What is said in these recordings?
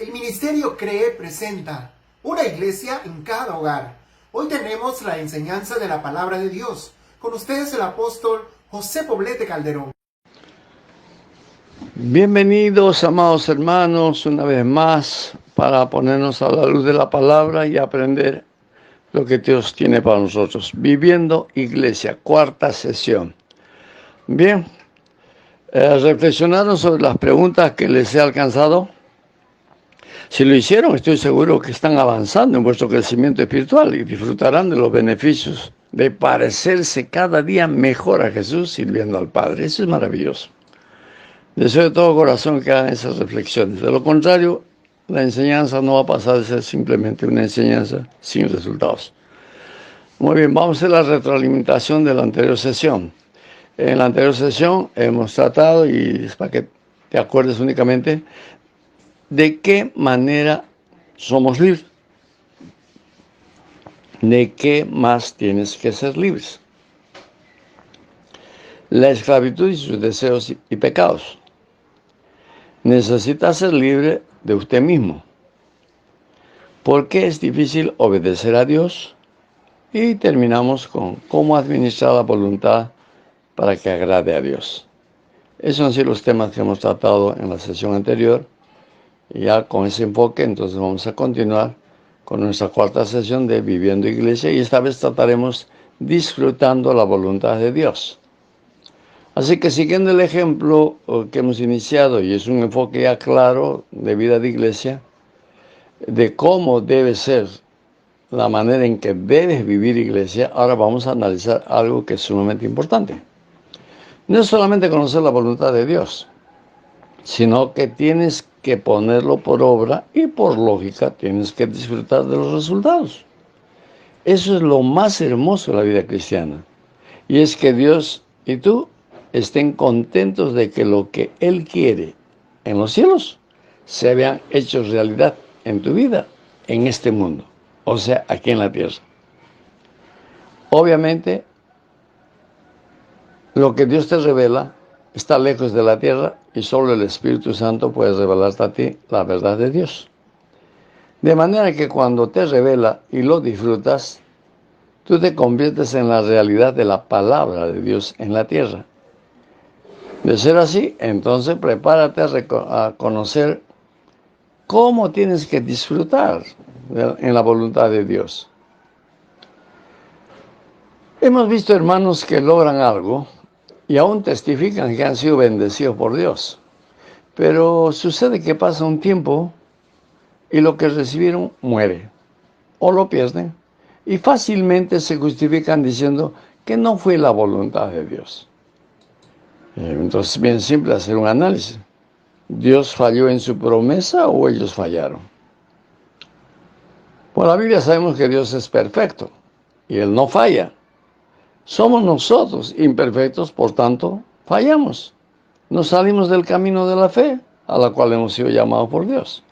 El Ministerio CREE presenta una iglesia en cada hogar. Hoy tenemos la enseñanza de la palabra de Dios. Con ustedes el apóstol José Poblete Calderón. Bienvenidos, amados hermanos, una vez más para ponernos a la luz de la palabra y aprender lo que Dios tiene para nosotros. Viviendo Iglesia, cuarta sesión. Bien, reflexionaron sobre las preguntas que les he alcanzado. Si lo hicieron, estoy seguro que están avanzando en vuestro crecimiento espiritual y disfrutarán de los beneficios de parecerse cada día mejor a Jesús sirviendo al Padre. Eso es maravilloso. Deseo de todo corazón que hagan esas reflexiones. De lo contrario, la enseñanza no va a pasar de ser simplemente una enseñanza sin resultados. Muy bien, vamos a hacer la retroalimentación de la anterior sesión. En la anterior sesión hemos tratado, y es para que te acuerdes únicamente, de qué manera somos libres. ¿De qué más tienes que ser libres? La esclavitud y sus deseos y pecados. Necesita ser libre de usted mismo. ¿Por qué es difícil obedecer a Dios? Y terminamos con cómo administrar la voluntad para que agrade a Dios. Esos han sido los temas que hemos tratado en la sesión anterior. Y ya con ese enfoque, entonces vamos a continuar con nuestra cuarta sesión de Viviendo Iglesia. Y esta vez trataremos disfrutando la voluntad de Dios. Así que siguiendo el ejemplo que hemos iniciado, y es un enfoque ya claro de vida de iglesia, de cómo debe ser la manera en que debes vivir iglesia, ahora vamos a analizar algo que es sumamente importante. No es solamente conocer la voluntad de Dios, sino que tienes que ponerlo por obra y por lógica tienes que disfrutar de los resultados. Eso es lo más hermoso de la vida cristiana. Y es que Dios y tú estén contentos de que lo que Él quiere en los cielos se vean hechos realidad en tu vida, en este mundo, o sea, aquí en la tierra. Obviamente, lo que Dios te revela está lejos de la tierra y solo el Espíritu Santo puede revelarte a ti la verdad de Dios. De manera que cuando te revela y lo disfrutas, tú te conviertes en la realidad de la palabra de Dios en la tierra. De ser así, entonces prepárate a conocer cómo tienes que disfrutar en la voluntad de Dios. Hemos visto hermanos que logran algo y aún testifican que han sido bendecidos por Dios. Pero sucede que pasa un tiempo y lo que recibieron muere o lo pierden y fácilmente se justifican diciendo que no fue la voluntad de Dios. Entonces, bien simple hacer un análisis. ¿Dios falló en su promesa o ellos fallaron? Por la Biblia sabemos que Dios es perfecto y Él no falla. Somos nosotros imperfectos, por tanto, fallamos. Nos salimos del camino de la fe, a la cual hemos sido llamados por Dios.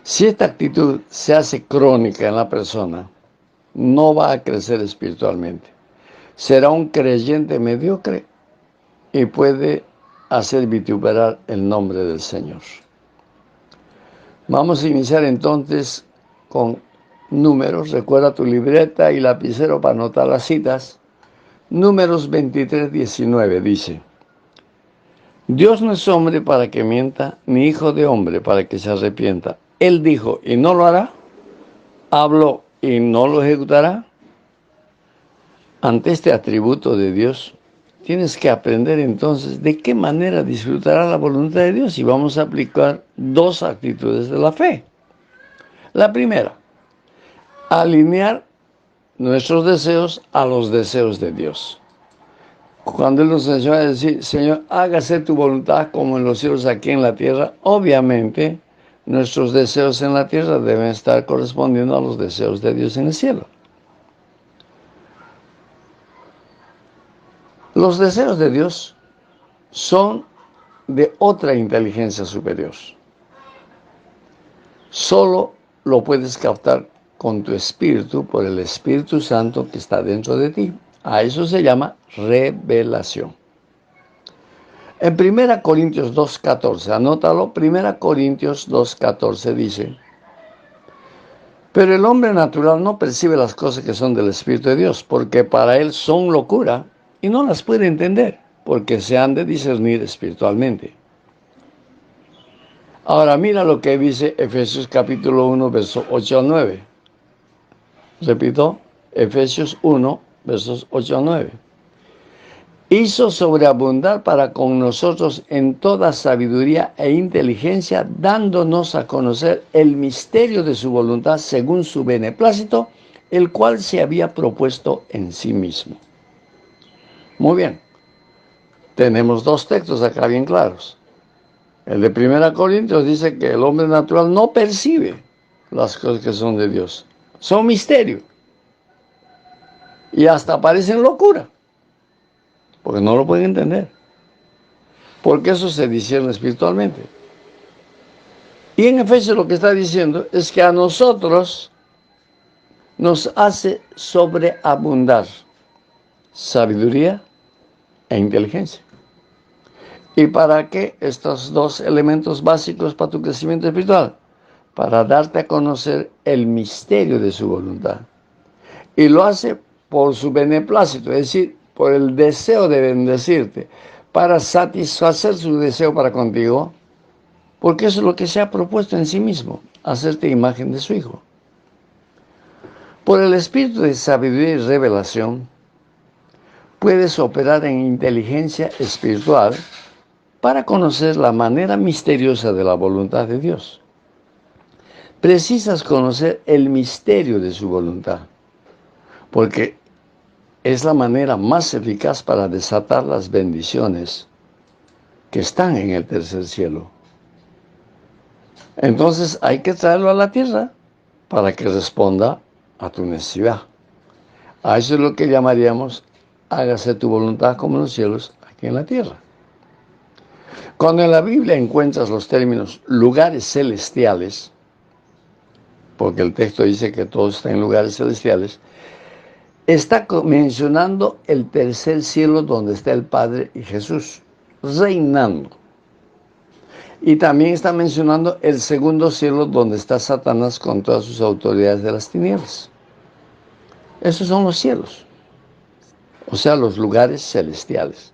Si esta actitud se hace crónica en la persona, no va a crecer espiritualmente. Será un creyente mediocre y puede hacer vituperar el nombre del Señor. Vamos a iniciar entonces con números. Recuerda tu libreta y lapicero para anotar las citas. Números 23:19 dice: Dios no es hombre para que mienta, ni hijo de hombre para que se arrepienta. Él dijo y no lo hará, habló y no lo ejecutará. Ante este atributo de Dios, tienes que aprender entonces de qué manera disfrutará la voluntad de Dios y vamos a aplicar dos actitudes de la fe. La primera, alinear nuestros deseos a los deseos de Dios. Cuando Él nos enseñó a decir, Señor, hágase tu voluntad como en los cielos aquí en la tierra, obviamente nuestros deseos en la tierra deben estar correspondiendo a los deseos de Dios en el cielo. Los deseos de Dios son de otra inteligencia superior. Solo lo puedes captar con tu espíritu, por el Espíritu Santo que está dentro de ti. A eso se llama revelación. En 1 Corintios 2.14, anótalo, 1 Corintios 2.14 dice: pero el hombre natural no percibe las cosas que son del Espíritu de Dios, porque para él son locura y no las puede entender, porque se han de discernir espiritualmente. Ahora mira lo que dice Efesios capítulo 1, versos 8 al 9. Repito, Efesios 1, versos 8 al 9. Hizo sobreabundar para con nosotros en toda sabiduría e inteligencia, dándonos a conocer el misterio de su voluntad según su beneplácito, el cual se había propuesto en sí mismo. Muy bien, tenemos dos textos acá bien claros. El de 1 Corintios dice que el hombre natural no percibe las cosas que son de Dios. Son misterio. Y hasta parecen locura, porque no lo pueden entender. Porque eso se discierne espiritualmente. Y en Efesios lo que está diciendo es que a nosotros nos hace sobreabundar sabiduría e inteligencia. ¿Y para qué estos dos elementos básicos para tu crecimiento espiritual? Para darte a conocer el misterio de su voluntad. Y lo hace por su beneplácito, es decir, por el deseo de bendecirte, para satisfacer su deseo para contigo, porque eso es lo que se ha propuesto en sí mismo, hacerte imagen de su Hijo. Por el espíritu de sabiduría y revelación, puedes operar en inteligencia espiritual para conocer la manera misteriosa de la voluntad de Dios. Precisas conocer el misterio de su voluntad, porque es la manera más eficaz para desatar las bendiciones que están en el tercer cielo. Entonces hay que traerlo a la tierra para que responda a tu necesidad. A eso es lo que llamaríamos: hágase tu voluntad como en los cielos, aquí en la tierra. Cuando en la Biblia encuentras los términos lugares celestiales, porque el texto dice que todo está en lugares celestiales, está mencionando el tercer cielo donde está el Padre y Jesús reinando. Y también está mencionando el segundo cielo donde está Satanás con todas sus autoridades de las tinieblas. Esos son los cielos, o sea, los lugares celestiales.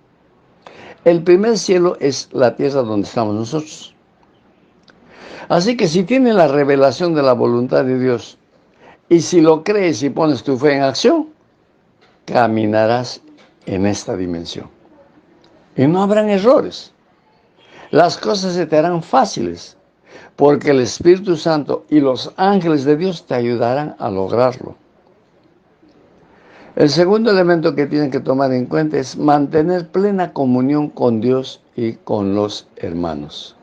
El primer cielo es la tierra donde estamos nosotros. Así que si tienes la revelación de la voluntad de Dios, y si lo crees y pones tu fe en acción, caminarás en esta dimensión. Y no habrán errores. Las cosas se te harán fáciles, porque el Espíritu Santo y los ángeles de Dios te ayudarán a lograrlo. El segundo elemento que tienen que tomar en cuenta es mantener plena comunión con Dios y con los hermanos.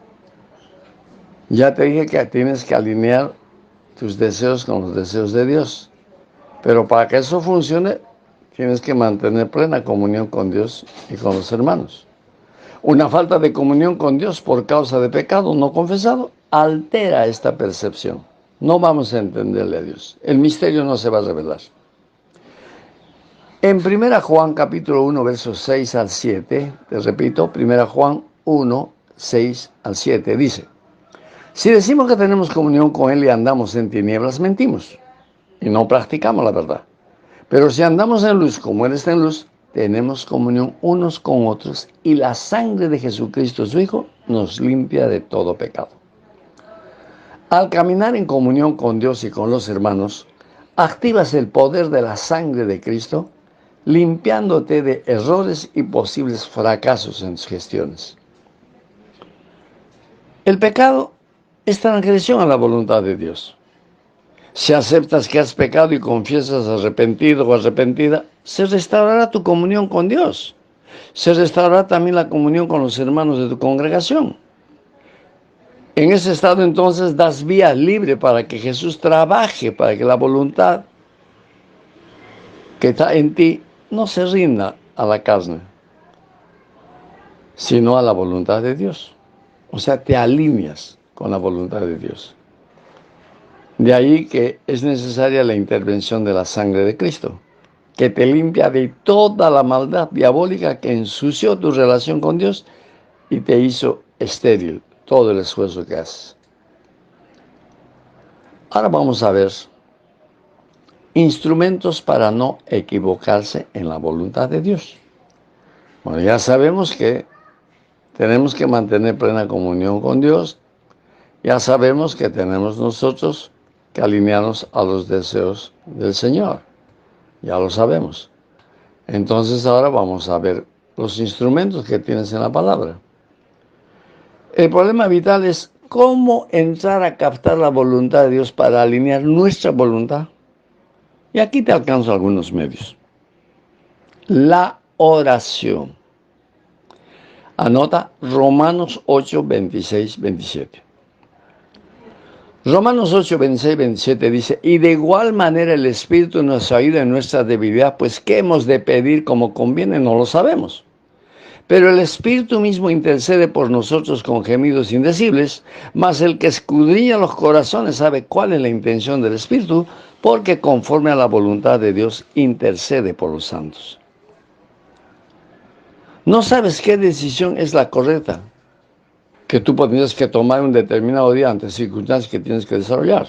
Ya te dije que tienes que alinear tus deseos con los deseos de Dios, pero para que eso funcione, tienes que mantener plena comunión con Dios y con los hermanos. Una falta de comunión con Dios por causa de pecado no confesado altera esta percepción. No vamos a entenderle a Dios. El misterio no se va a revelar. En 1 Juan capítulo 1, versos 6 al 7, te repito, 1 Juan 1, 6 al 7, dice: si decimos que tenemos comunión con Él y andamos en tinieblas, mentimos y no practicamos la verdad. Pero si andamos en luz como Él está en luz, tenemos comunión unos con otros y la sangre de Jesucristo, su Hijo, nos limpia de todo pecado. Al caminar en comunión con Dios y con los hermanos, activas el poder de la sangre de Cristo, limpiándote de errores y posibles fracasos en tus gestiones. El pecado es transgresión a la voluntad de Dios. Si aceptas que has pecado y confiesas arrepentido o arrepentida, se restaurará tu comunión con Dios. Se restaurará también la comunión con los hermanos de tu congregación. En ese estado entonces das vía libre para que Jesús trabaje, para que la voluntad que está en ti no se rinda a la carne, sino a la voluntad de Dios. O sea, te alineas con la voluntad de Dios. De ahí que es necesaria la intervención de la sangre de Cristo, que te limpia de toda la maldad diabólica que ensució tu relación con Dios y te hizo estéril todo el esfuerzo que haces. Ahora vamos a ver instrumentos para no equivocarse en la voluntad de Dios. Bueno, ya sabemos que tenemos que mantener plena comunión con Dios. Ya sabemos que tenemos nosotros que alinearnos a los deseos del Señor. Ya lo sabemos. Entonces ahora vamos a ver los instrumentos que tienes en la palabra. El problema vital es cómo entrar a captar la voluntad de Dios para alinear nuestra voluntad. Y aquí te alcanzo algunos medios. La oración. Anota Romanos 8, 26, 27. Romanos 8, 26, 27 dice, y de igual manera el Espíritu nos ayuda en nuestra debilidad, pues qué hemos de pedir como conviene, no lo sabemos. Pero el Espíritu mismo intercede por nosotros con gemidos indecibles, mas el que escudriña los corazones sabe cuál es la intención del Espíritu, porque conforme a la voluntad de Dios intercede por los santos. No sabes qué decisión es la correcta que tú tendrías que tomar un determinado día ante circunstancias que tienes que desarrollar.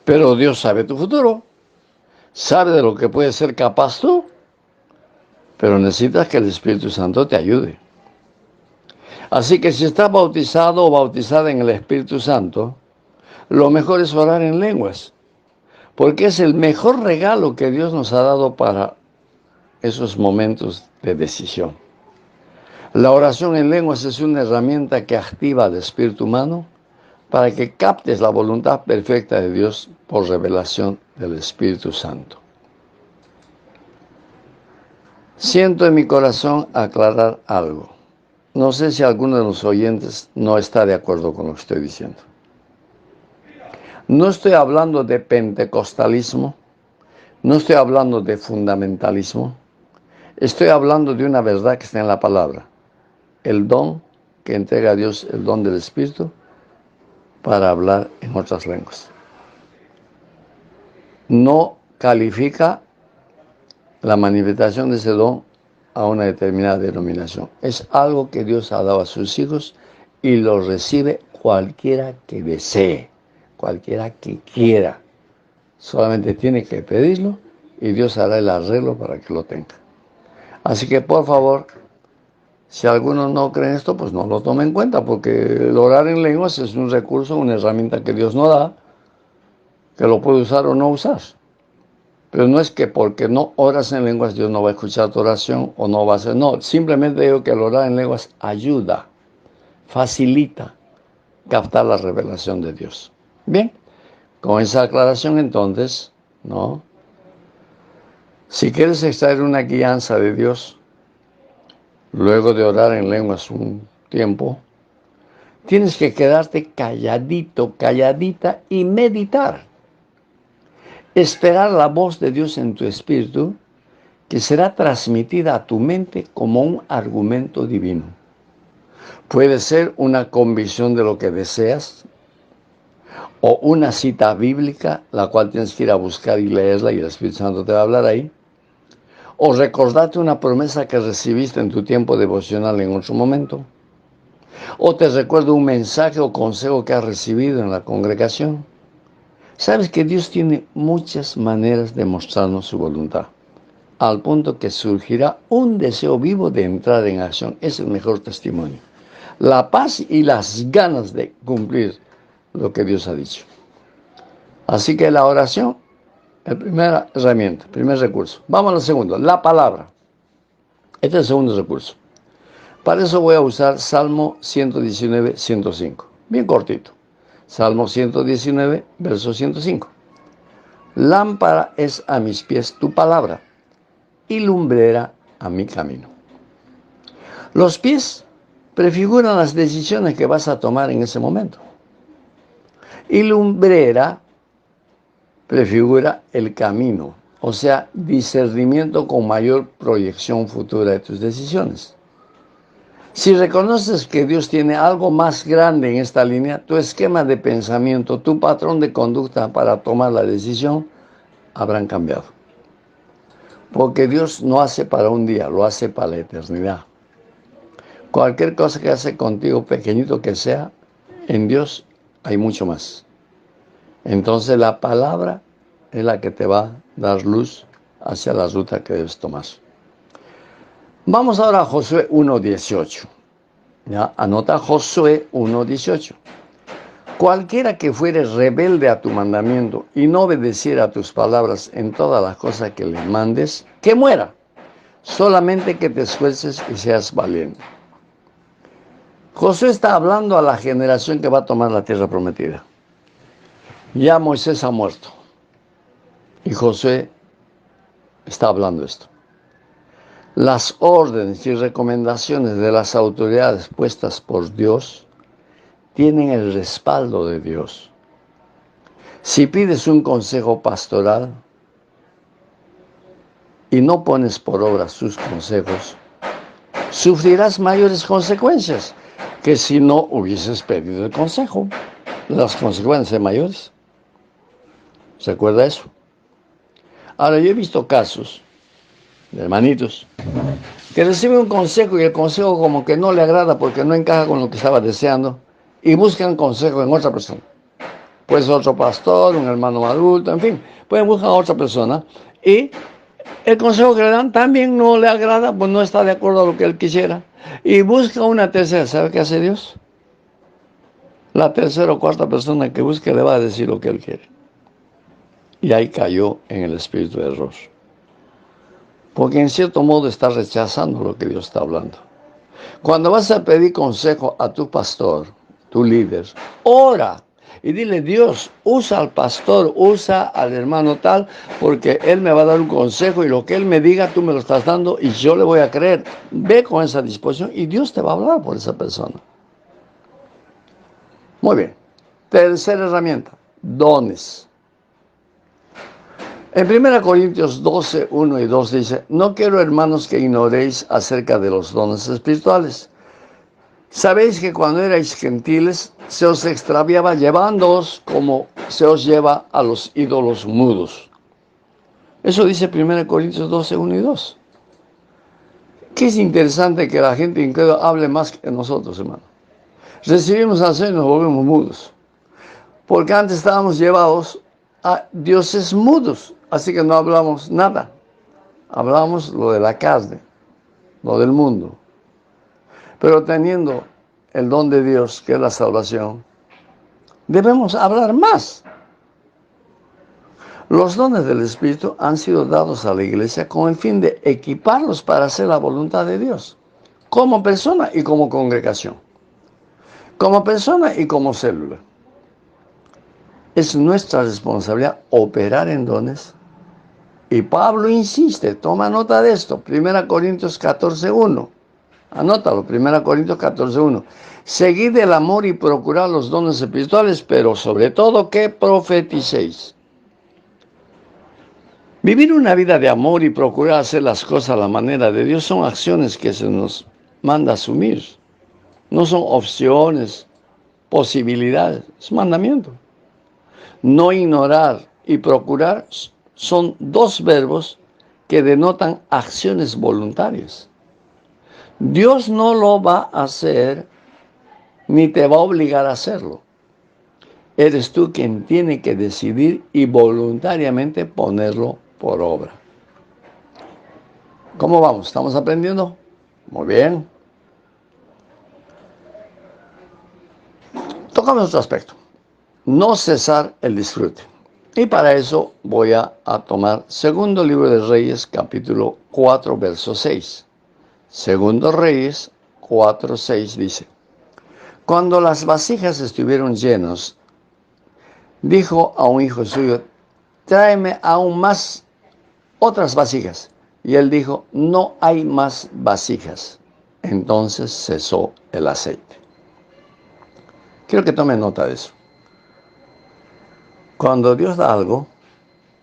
Pero Dios sabe tu futuro, sabe de lo que puedes ser capaz tú, pero necesitas que el Espíritu Santo te ayude. Así que si estás bautizado o bautizada en el Espíritu Santo, lo mejor es orar en lenguas, porque es el mejor regalo que Dios nos ha dado para esos momentos de decisión. La oración en lenguas es una herramienta que activa al espíritu humano para que captes la voluntad perfecta de Dios por revelación del Espíritu Santo. Siento en mi corazón aclarar algo. No sé si alguno de los oyentes no está de acuerdo con lo que estoy diciendo. No estoy hablando de pentecostalismo, no estoy hablando de fundamentalismo, estoy hablando de una verdad que está en la palabra. El don que entrega a Dios, el don del Espíritu, para hablar en otras lenguas. No califica la manifestación de ese don a una determinada denominación. Es algo que Dios ha dado a sus hijos y lo recibe cualquiera que desee, cualquiera que quiera. Solamente tiene que pedirlo y Dios hará el arreglo para que lo tenga. Así que por favor, si algunos no creen esto, pues no lo tomen en cuenta, porque el orar en lenguas es un recurso, una herramienta que Dios nos da, que lo puede usar o no usar. Pero no es que porque no oras en lenguas Dios no va a escuchar tu oración o no va a hacer. No, simplemente digo que el orar en lenguas ayuda, facilita captar la revelación de Dios. Bien, con esa aclaración entonces, ¿no? Si quieres extraer una guianza de Dios, luego de orar en lenguas un tiempo, tienes que quedarte calladito, calladita y meditar. Esperar la voz de Dios en tu espíritu, que será transmitida a tu mente como un argumento divino. Puede ser una convicción de lo que deseas, o una cita bíblica, la cual tienes que ir a buscar y leerla y el Espíritu Santo te va a hablar ahí. O recordarte una promesa que recibiste en tu tiempo devocional en otro momento. O te recuerda un mensaje o consejo que has recibido en la congregación. Sabes que Dios tiene muchas maneras de mostrarnos su voluntad, al punto que surgirá un deseo vivo de entrar en acción. Es el mejor testimonio. La paz y las ganas de cumplir lo que Dios ha dicho. Así que la oración, la primera herramienta, primer recurso. Vamos al segundo, la palabra. Este es el segundo recurso. Para eso voy a usar Salmo 119, 105. Bien cortito. Salmo 119, verso 105. Lámpara es a mis pies tu palabra y lumbrera a mi camino. Los pies prefiguran las decisiones que vas a tomar en ese momento. Y lumbrera prefigura el camino, o sea, discernimiento con mayor proyección futura de tus decisiones. Si reconoces que Dios tiene algo más grande en esta línea, tu esquema de pensamiento, tu patrón de conducta para tomar la decisión habrán cambiado. Porque Dios no hace para un día, lo hace para la eternidad. Cualquier cosa que hace contigo, pequeñito que sea, en Dios hay mucho más. Entonces la palabra es la que te va a dar luz hacia la ruta que debes tomar. Vamos ahora a Josué 1:18. Ya, anota Josué 1:18. Cualquiera que fuere rebelde a tu mandamiento y no obedeciera a tus palabras en todas las cosas que le mandes, que muera. Solamente que te esfuerces y seas valiente. Josué está hablando a la generación que va a tomar la tierra prometida. Ya Moisés ha muerto. Y Josué está hablando esto. Las órdenes y recomendaciones de las autoridades puestas por Dios tienen el respaldo de Dios. Si pides un consejo pastoral y no pones por obra sus consejos, sufrirás mayores consecuencias que si no hubieses pedido el consejo. Las consecuencias mayores. ¿Se acuerda eso? Ahora, yo he visto casos de hermanitos que reciben un consejo y el consejo como que no le agrada porque no encaja con lo que estaba deseando y buscan consejo en otra persona. Puede ser otro pastor, un hermano adulto, en fin, pueden buscar a otra persona y el consejo que le dan también no le agrada, pues no está de acuerdo a lo que él quisiera y busca una tercera. ¿Sabe qué hace Dios? La tercera o cuarta persona que busque le va a decir lo que él quiere. Y ahí cayó en el espíritu de error. Porque en cierto modo está rechazando lo que Dios está hablando. Cuando vas a pedir consejo a tu pastor, tu líder, ora y dile: Dios, usa al pastor, usa al hermano tal, porque él me va a dar un consejo y lo que él me diga tú me lo estás dando y yo le voy a creer. Ve con esa disposición y Dios te va a hablar por esa persona. Muy bien. Tercera herramienta, dones. En 1 Corintios 12, 1 y 2 dice: no quiero, hermanos, que ignoréis acerca de los dones espirituales. Sabéis que cuando erais gentiles se os extraviaba llevándoos como se os lleva a los ídolos mudos. Eso dice 1 Corintios 12, 1 y 2. Que es interesante que la gente incrédula hable más que nosotros, hermano. Recibimos al Señor y nos volvemos mudos. Porque antes estábamos llevados a dioses mudos, así que no hablamos nada. Hablamos lo de la carne, lo del mundo. Pero teniendo el don de Dios, que es la salvación, debemos hablar más. Los dones del Espíritu han sido dados a la iglesia con el fin de equiparlos para hacer la voluntad de Dios, como persona y como congregación, como persona y como célula. Es nuestra responsabilidad operar en dones. Y Pablo insiste, toma nota de esto, 1 Corintios 14:1. Anótalo, 1 Corintios 14:1. Seguid el amor y procurad los dones espirituales, pero sobre todo que profeticéis. Vivir una vida de amor y procurar hacer las cosas a la manera de Dios son acciones que se nos manda asumir. No son opciones, posibilidades, es mandamiento. No ignorar y procurar son dos verbos que denotan acciones voluntarias. Dios no lo va a hacer ni te va a obligar a hacerlo. Eres tú quien tiene que decidir y voluntariamente ponerlo por obra. ¿Cómo vamos? ¿Estamos aprendiendo? Muy bien. Tocamos otro aspecto. No cesar el disfrute. Y para eso voy a tomar Segundo Libro de Reyes, capítulo 4, verso 6. Segundo Reyes 4:6 dice: cuando las vasijas estuvieron llenas, dijo a un hijo suyo: tráeme aún más otras vasijas. Y él dijo: no hay más vasijas. Entonces cesó el aceite. Quiero que tome nota de eso. Cuando Dios da algo,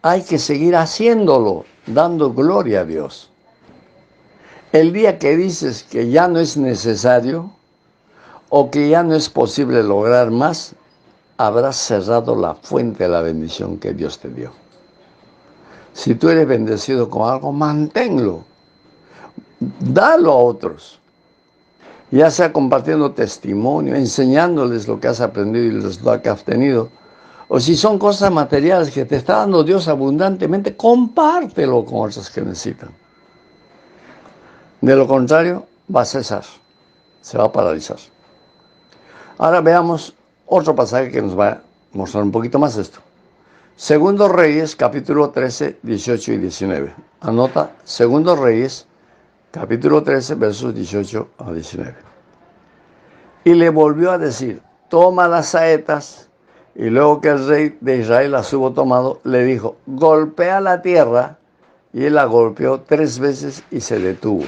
hay que seguir haciéndolo, dando gloria a Dios. El día que dices que ya no es necesario o que ya no es posible lograr más, habrás cerrado la fuente de la bendición que Dios te dio. Si tú eres bendecido con algo, manténlo. Dalo a otros. ya sea compartiendo testimonio, enseñándoles lo que has aprendido y el resultado que has tenido, o si son cosas materiales que te está dando Dios abundantemente, compártelo con otros que necesitan. De lo contrario, va a cesar, se va a paralizar. Ahora veamos otro pasaje que nos va a mostrar un poquito más esto. Segundo Reyes, capítulo 13, 18 y 19. Anota, Segundo Reyes, capítulo 13, versos 18 a 19. Y le volvió a decir, toma las saetas. Y luego que el rey de Israel las hubo tomado, le dijo, golpea la tierra. Y él la golpeó 3 veces y se detuvo.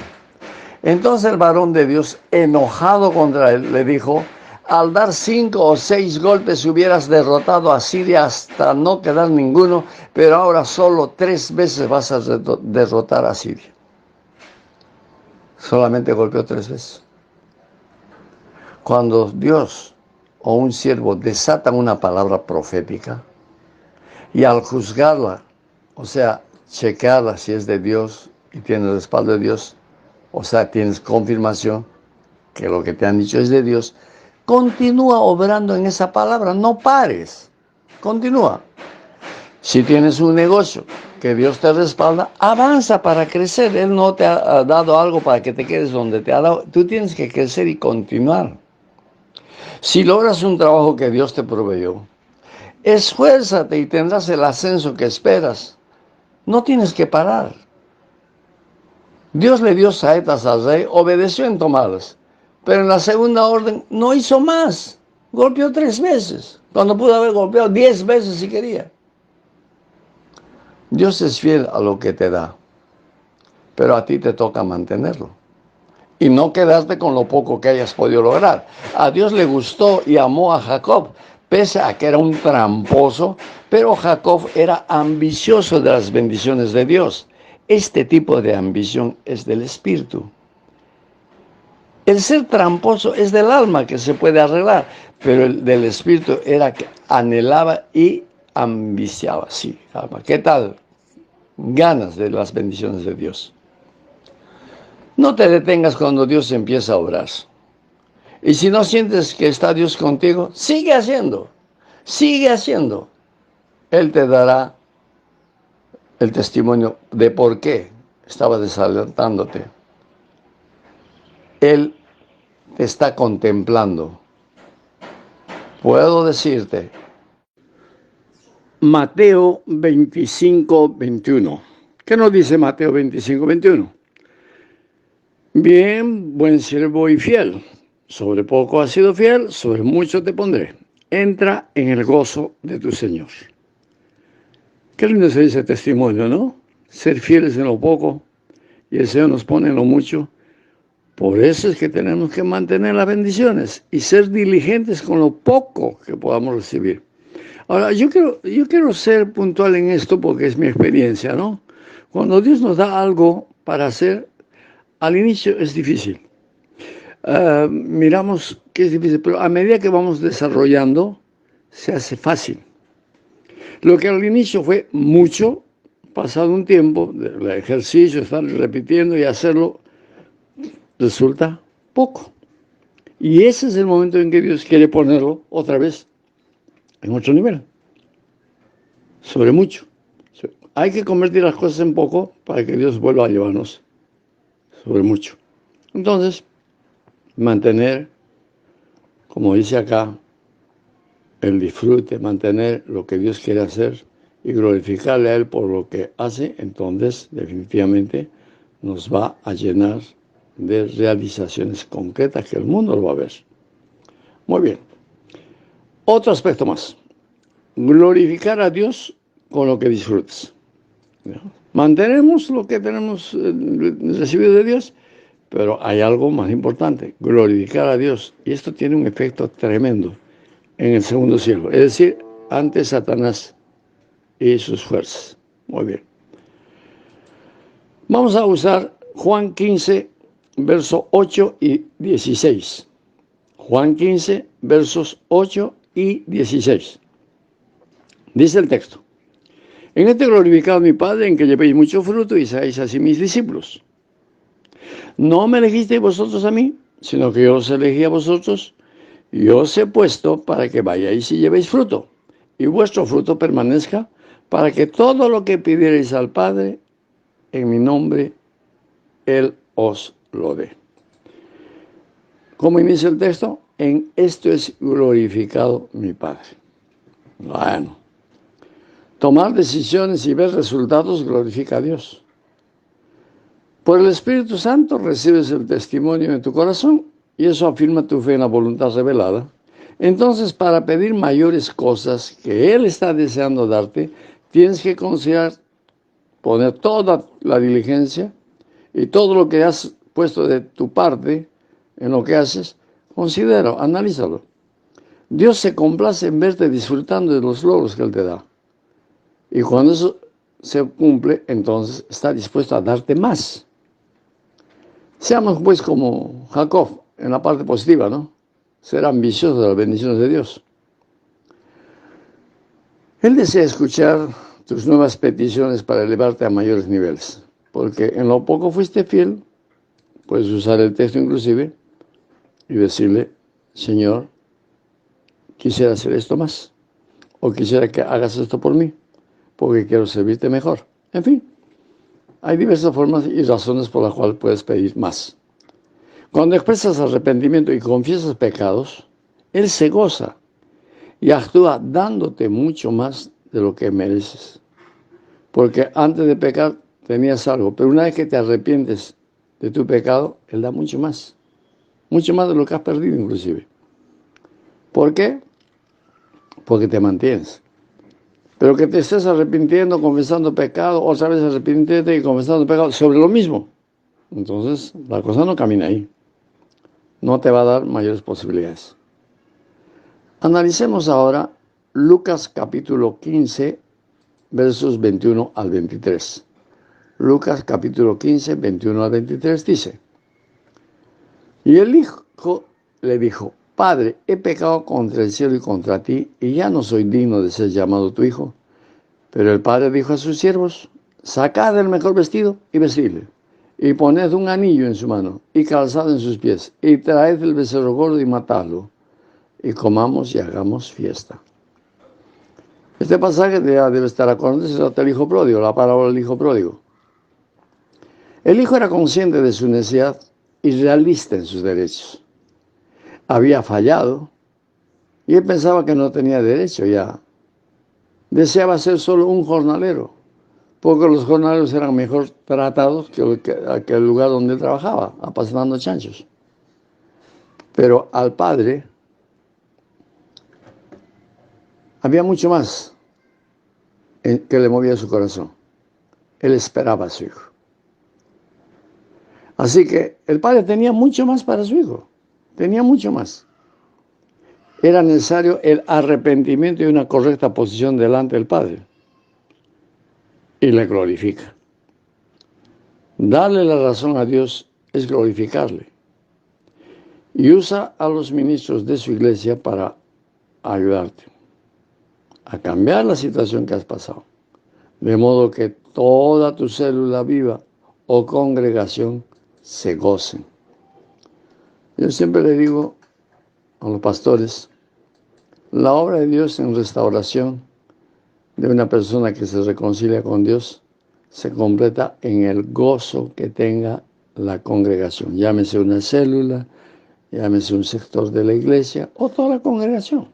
Entonces el varón de Dios, enojado contra él, le dijo, al dar 5 o 6 golpes hubieras derrotado a Siria hasta no quedar ninguno, pero ahora solo 3 veces vas a derrotar a Siria. Solamente golpeó 3 veces. Cuando Dios o un siervo desatan una palabra profética y al juzgarla, o sea, checarla si es de Dios y tiene el respaldo de Dios, o sea, tienes confirmación que lo que te han dicho es de Dios, continúa obrando en esa palabra, no pares, continúa. Si tienes un negocio que Dios te respalda, avanza para crecer. Él no te ha dado algo para que te quedes donde te ha dado, tú tienes que crecer y continuar. Si logras un trabajo que Dios te proveyó, esfuérzate y tendrás el ascenso que esperas. No tienes que parar. Dios le dio saetas al rey, obedeció en tomarlas, pero en la segunda orden no hizo más. Golpeó 3 veces, cuando pudo haber golpeado 10 veces si quería. Dios es fiel a lo que te da, pero a ti te toca mantenerlo. Y no quedarte con lo poco que hayas podido lograr. A Dios le gustó y amó a Jacob, pese a que era un tramposo, pero Jacob era ambicioso de las bendiciones de Dios. Este tipo de ambición es del espíritu. El ser tramposo es del alma, que se puede arreglar, pero el del espíritu era que anhelaba y ambiciaba. Sí, alma. ¿Qué tal? Ganas de las bendiciones de Dios. No te detengas cuando Dios empieza a obrar. Y si no sientes que está Dios contigo, sigue haciendo. Sigue haciendo. Él te dará el testimonio de por qué estaba desalentándote. Él te está contemplando. Puedo decirte, Mateo 25, 21. ¿Qué nos dice Mateo 25, 21? Bien, buen siervo y fiel. Sobre poco has sido fiel, sobre mucho te pondré. Entra en el gozo de tu Señor. Qué lindo es ese testimonio, ¿no? Ser fieles en lo poco y el Señor nos pone en lo mucho. Por eso es que tenemos que mantener las bendiciones y ser diligentes con lo poco que podamos recibir. Ahora, yo quiero ser puntual en esto porque es mi experiencia, ¿no? Cuando Dios nos da algo para hacer, al inicio es difícil. Miramos que es difícil, pero a medida que vamos desarrollando, se hace fácil. Lo que al inicio fue mucho, pasado un tiempo, el ejercicio, estar repitiendo y hacerlo, resulta poco. Y ese es el momento en que Dios quiere ponerlo otra vez en otro nivel, sobre mucho. Hay que convertir las cosas en poco para que Dios vuelva a llevarnos sobre mucho. Entonces, mantener, como dice acá, el disfrute, mantener lo que Dios quiere hacer y glorificarle a Él por lo que hace, entonces definitivamente nos va a llenar de realizaciones concretas que el mundo lo va a ver. Muy bien. Otro aspecto más. Glorificar a Dios con lo que disfrutes. Mantenemos lo que tenemos recibido de Dios, pero hay algo más importante, glorificar a Dios. Y esto tiene un efecto tremendo en el segundo cielo, es decir, ante Satanás y sus fuerzas. Muy bien. Vamos a usar Juan 15, versos 8 y 16. Juan 15, versos 8 y 16. Dice el texto: en este glorificado mi Padre, en que llevéis mucho fruto y seáis así mis discípulos. ¿No me elegisteis vosotros a mí? sino que yo os elegí a vosotros y os he puesto para que vayáis y llevéis fruto, y vuestro fruto permanezca, para que todo lo que pidierais al Padre en mi nombre, Él os lo dé. ¿Cómo inicia el texto? En esto es glorificado mi Padre. Bueno, tomar decisiones y ver resultados glorifica a Dios. Por el Espíritu Santo recibes el testimonio en tu corazón y eso afirma tu fe en la voluntad revelada. Entonces, para pedir mayores cosas que Él está deseando darte, tienes que considerar poner toda la diligencia y todo lo que has puesto de tu parte en lo que haces, considera, analízalo. Dios se complace en verte disfrutando de los logros que Él te da. Y cuando eso se cumple, entonces está dispuesto a darte más. Seamos pues como Jacob en la parte positiva, ¿no? Ser ambiciosos de las bendiciones de Dios. Él desea escuchar tus nuevas peticiones para elevarte a mayores niveles, porque en lo poco fuiste fiel, puedes usar el texto inclusive y decirle, Señor, quisiera hacer esto más, o quisiera que hagas esto por mí, porque quiero servirte mejor. En fin, hay diversas formas y razones por las cuales puedes pedir más. Cuando expresas arrepentimiento y confiesas pecados, Él se goza y actúa dándote mucho más de lo que mereces. Porque antes de pecar tenías algo, pero una vez que te arrepientes de tu pecado, Él da mucho más de lo que has perdido inclusive. ¿Por qué? Porque te mantienes. Pero que te estés arrepintiendo, confesando pecado, otra vez arrepintiéndote y confesando pecado sobre lo mismo. Entonces, la cosa no camina ahí. No te va a dar mayores posibilidades. Analicemos ahora Lucas capítulo 15, versos 21 al 23. Lucas capítulo 15, 21 al 23 dice, y el hijo le dijo, Padre, he pecado contra el cielo y contra ti, y ya no soy digno de ser llamado tu hijo. Pero el padre dijo a sus siervos, sacad el mejor vestido y vestidle, y poned un anillo en su mano, y calzado en sus pies, y traed el becerro gordo y matadlo, y comamos y hagamos fiesta. Este pasaje ya debe estar acordado del hijo pródigo, la parábola del hijo pródigo. El hijo era consciente de su necesidad y realista en sus derechos. Había fallado y él pensaba que no tenía derecho ya. Deseaba ser solo un jornalero, porque los jornaleros eran mejor tratados que el lugar donde él trabajaba, apacentando chanchos. Pero al padre había mucho más que le movía su corazón. Él esperaba a su hijo. Así que el padre tenía mucho más para su hijo. Tenía mucho más. Era necesario el arrepentimiento y una correcta posición delante del Padre. Y le glorifica. Darle la razón a Dios es glorificarle. Y usa a los ministros de su iglesia para ayudarte a cambiar la situación que has pasado. De modo que toda tu célula viva o congregación se gocen. Yo siempre le digo a los pastores, la obra de Dios en restauración de una persona que se reconcilia con Dios se completa en el gozo que tenga la congregación. Llámese una célula, llámese un sector de la iglesia o toda la congregación.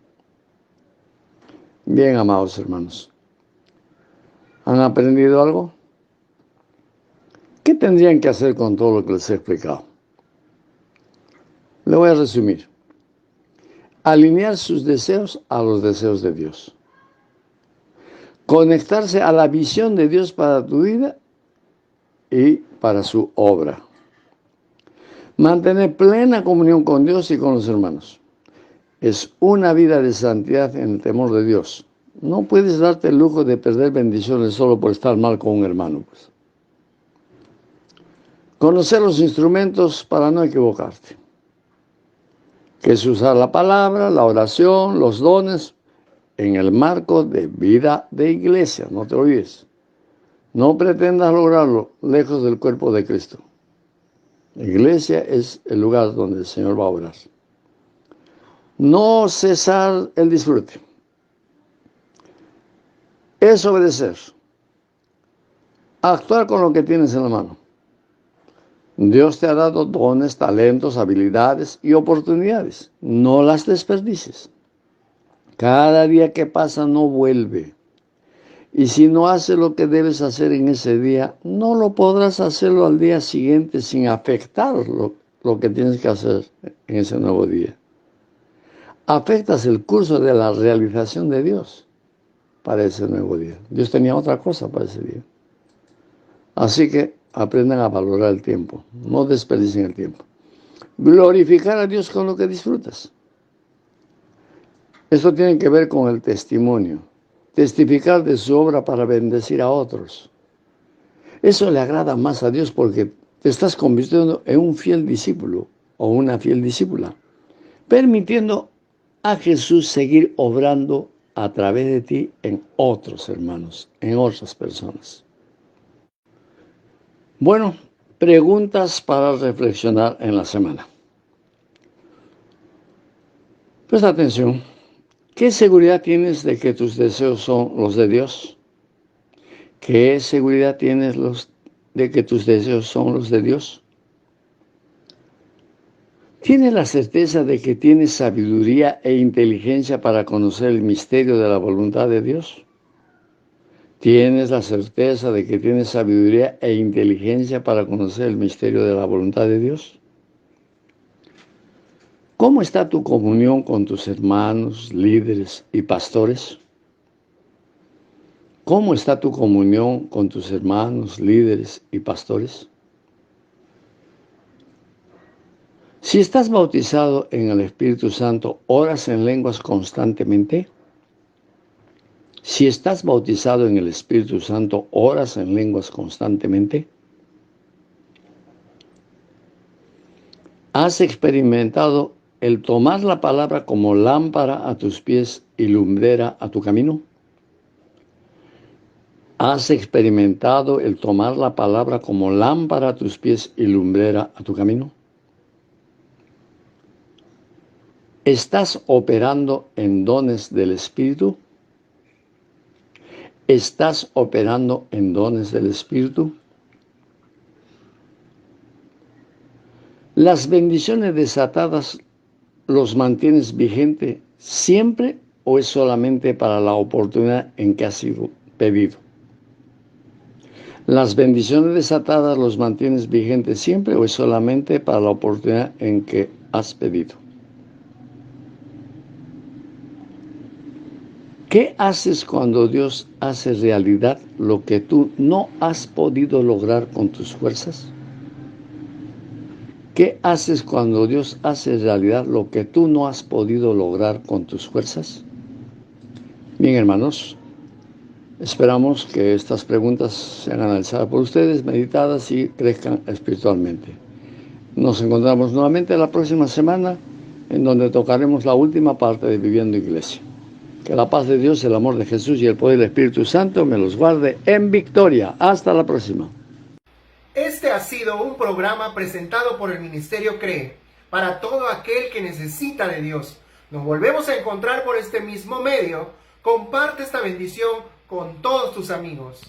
Bien, amados hermanos, ¿han aprendido algo? ¿Qué tendrían que hacer con todo lo que les he explicado? Le voy a resumir. Alinear sus deseos a los deseos de Dios. Conectarse a la visión de Dios para tu vida y para su obra. Mantener plena comunión con Dios y con los hermanos. Es una vida de santidad en el temor de Dios. No puedes darte el lujo de perder bendiciones solo por estar mal con un hermano, pues. Conocer los instrumentos para no equivocarte. Que es usar la palabra, la oración, los dones, en el marco de vida de iglesia, no te olvides. No pretendas lograrlo lejos del cuerpo de Cristo. La iglesia es el lugar donde el Señor va a obrar. No cesar el disfrute. Es obedecer. Actuar con lo que tienes en la mano. Dios te ha dado dones, talentos, habilidades y oportunidades. No las desperdicies. Cada día que pasa no vuelve. Y si no haces lo que debes hacer en ese día, no lo podrás hacerlo al día siguiente sin afectar lo que tienes que hacer en ese nuevo día. Afectas el curso de la realización de Dios para ese nuevo día. Dios tenía otra cosa para ese día. Así que aprendan a valorar el tiempo. No desperdicien el tiempo. Glorificar a Dios con lo que disfrutas. Esto tiene que ver con el testimonio. Testificar de su obra para bendecir a otros. Eso le agrada más a Dios porque te estás convirtiendo en un fiel discípulo o una fiel discípula, permitiendo a Jesús seguir obrando a través de ti en otros hermanos, en otras personas. Bueno, preguntas para reflexionar en la semana. Presta atención. ¿Qué seguridad tienes de que tus deseos son los de Dios? ¿Qué seguridad tienes de que tus deseos son los de Dios? ¿Tienes la certeza de que tienes sabiduría e inteligencia para conocer el misterio de la voluntad de Dios? ¿Tienes la certeza de que tienes sabiduría e inteligencia para conocer el misterio de la voluntad de Dios? ¿Cómo está tu comunión con tus hermanos, líderes y pastores? ¿Cómo está tu comunión con tus hermanos, líderes y pastores? Si estás bautizado en el Espíritu Santo, ¿oras en lenguas constantemente? Si estás bautizado en el Espíritu Santo, ¿oras en lenguas constantemente? ¿Has experimentado el tomar la palabra como lámpara a tus pies y lumbrera a tu camino? ¿Has experimentado el tomar la palabra como lámpara a tus pies y lumbrera a tu camino? ¿Estás operando en dones del Espíritu? ¿Estás operando en dones del Espíritu? ¿Las bendiciones desatadas los mantienes vigente siempre o es solamente para la oportunidad en que has sido pedido? ¿Las bendiciones desatadas los mantienes vigentes siempre o es solamente para la oportunidad en que has pedido? ¿Qué haces cuando Dios hace realidad lo que tú no has podido lograr con tus fuerzas? ¿Qué haces cuando Dios hace realidad lo que tú no has podido lograr con tus fuerzas? Bien, hermanos, esperamos que estas preguntas sean analizadas por ustedes, meditadas y crezcan espiritualmente. Nos encontramos nuevamente la próxima semana, en donde tocaremos la última parte de Viviendo Iglesia. Que la paz de Dios, el amor de Jesús y el poder del Espíritu Santo me los guarde en victoria. Hasta la próxima. Este ha sido un programa presentado por el Ministerio CREE, para todo aquel que necesita de Dios. Nos volvemos a encontrar por este mismo medio. Comparte esta bendición con todos tus amigos.